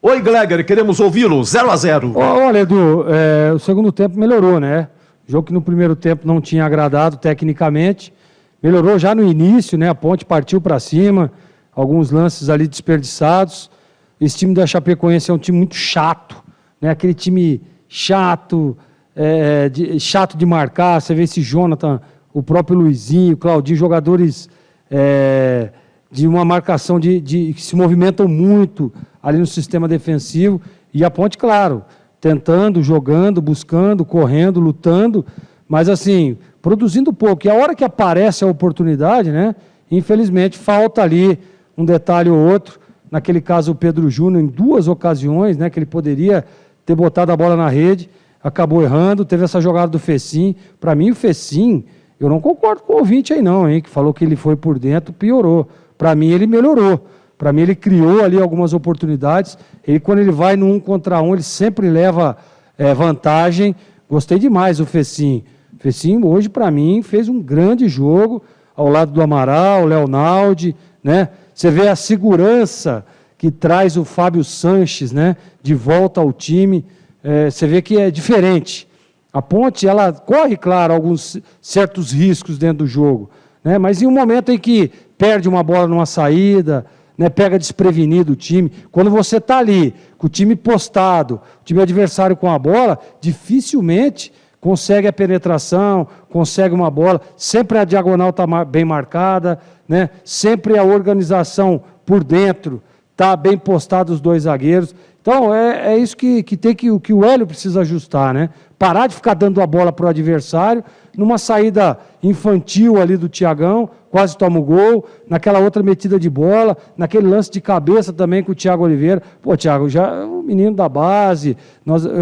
Oi, Gleger, queremos ouvi-lo. 0-0. Olha, Edu, o segundo tempo melhorou, né? Jogo que no primeiro tempo não tinha agradado tecnicamente. Melhorou já no início, né? A Ponte partiu para cima, alguns lances ali desperdiçados. Esse time da Chapecoense é um time muito chato, né? Aquele time chato, chato de marcar. Você vê esse Jonathan, o próprio Luizinho, o Claudinho, jogadores de uma marcação que se movimentam muito ali no sistema defensivo. E a Ponte, claro, tentando, jogando, buscando, correndo, lutando, mas assim, produzindo pouco. E a hora que aparece a oportunidade, né, infelizmente falta ali um detalhe ou outro. Naquele caso o Pedro Júnior, em 2 ocasiões, né, que ele poderia ter botado a bola na rede, acabou errando. Teve essa jogada do Fecim. Para mim o Fecim, eu não concordo com o ouvinte aí não, hein, que falou que ele foi por dentro, piorou. Para mim ele melhorou. Para mim ele criou ali algumas oportunidades. Ele, quando ele vai no 1 contra 1, ele sempre leva vantagem. Gostei demais do Fecim. O Fecim hoje, para mim, fez um grande jogo ao lado do Amaral, Leonaldi, né? Você vê a segurança que traz o Fábio Sanches, né, de volta ao time. Você vê que é diferente. A Ponte, ela corre, claro, alguns certos riscos dentro do jogo, né? Mas em um momento em que perde uma bola numa saída, né, pega desprevenido o time, quando você está ali, com o time postado, o time adversário com a bola, dificilmente consegue a penetração, consegue uma bola, sempre a diagonal está bem marcada, né, sempre a organização por dentro está bem postada os 2 zagueiros. Então, é isso que o Hélio precisa ajustar, né? Parar de ficar dando a bola para o adversário, numa saída infantil ali do Thiagão, quase toma o gol, naquela outra metida de bola, naquele lance de cabeça também com o Thiago Oliveira. Pô, Thiago, já é um menino da base,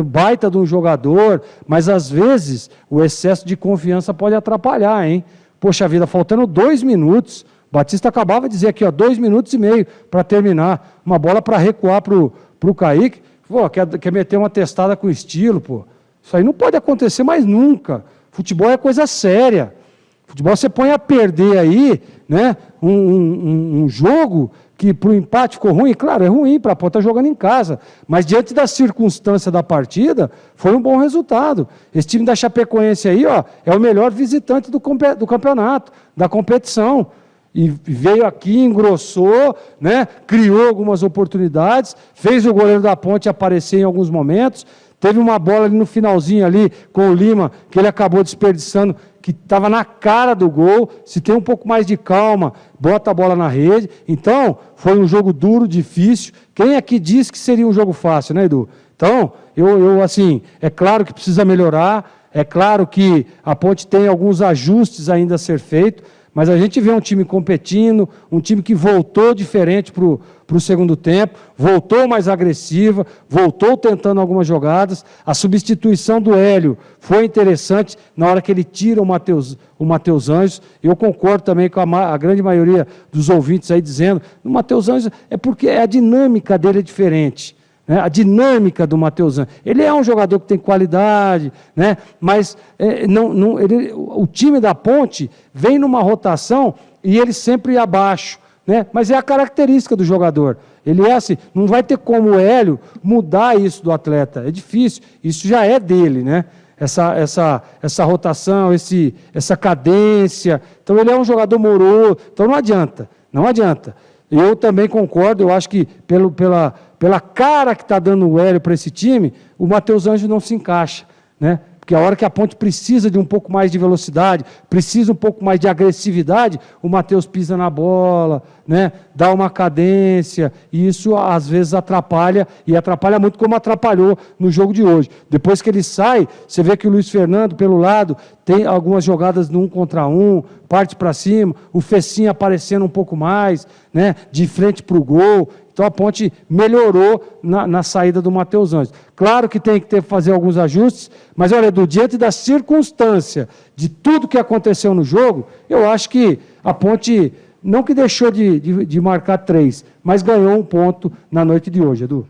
baita de um jogador, mas às vezes o excesso de confiança pode atrapalhar, hein? Poxa vida, faltando 2 minutos, Batista acabava de dizer aqui, ó, 2 minutos e meio para terminar, uma bola para recuar para o Kaique. Pô, quer meter uma testada com estilo, pô. Isso aí não pode acontecer mais nunca. Futebol é coisa séria. Futebol você põe a perder aí, né, um jogo que para o empate ficou ruim. Claro, é ruim para a Ponte estar jogando em casa, mas diante da circunstância da partida, foi um bom resultado. Esse time da Chapecoense aí, ó, é o melhor visitante do campeonato, da competição. E veio aqui, engrossou, né, criou algumas oportunidades, fez o goleiro da Ponte aparecer em alguns momentos. Teve uma bola ali no finalzinho ali com o Lima, que ele acabou desperdiçando, que estava na cara do gol. Se tem um pouco mais de calma, bota a bola na rede. Então, foi um jogo duro, difícil. Quem aqui disse que seria um jogo fácil, né, Edu? Então, assim, é claro que precisa melhorar, é claro que a Ponte tem alguns ajustes ainda a ser feito, mas a gente vê um time competindo, um time que voltou diferente para o segundo tempo, voltou mais agressiva, voltou tentando algumas jogadas. A substituição do Hélio foi interessante na hora que ele tira o Matheus Anjos. Eu concordo também com a grande maioria dos ouvintes aí dizendo, o Matheus Anjos é porque a dinâmica dele é diferente. A dinâmica do Matheus Anjos. Ele é um jogador que tem qualidade, né? Mas o time da Ponte vem numa rotação e ele sempre ia abaixo, né? Mas é a característica do jogador. Ele é assim, não vai ter como o Hélio mudar isso do atleta. É difícil, isso já é dele, né? Essa rotação, essa cadência. Então ele é um jogador moroso, então não adianta, não adianta. Eu também concordo, eu acho que pela cara que está dando o Hélio para esse time, o Matheus Anjos não se encaixa, né? Porque a hora que a Ponte precisa de um pouco mais de velocidade, precisa um pouco mais de agressividade, o Matheus pisa na bola, né? Dá uma cadência, e isso às vezes atrapalha, e atrapalha muito como atrapalhou no jogo de hoje. Depois que ele sai, você vê que o Luiz Fernando, pelo lado, tem algumas jogadas no 1 contra 1, parte para cima, o Fecim aparecendo um pouco mais, né? De frente para o gol. Então a Ponte melhorou na saída do Matheus Anjos. Claro que tem que fazer alguns ajustes, mas olha, Edu, diante da circunstância, de tudo que aconteceu no jogo, eu acho que a Ponte, não que deixou de marcar 3, mas ganhou um ponto na noite de hoje, Edu.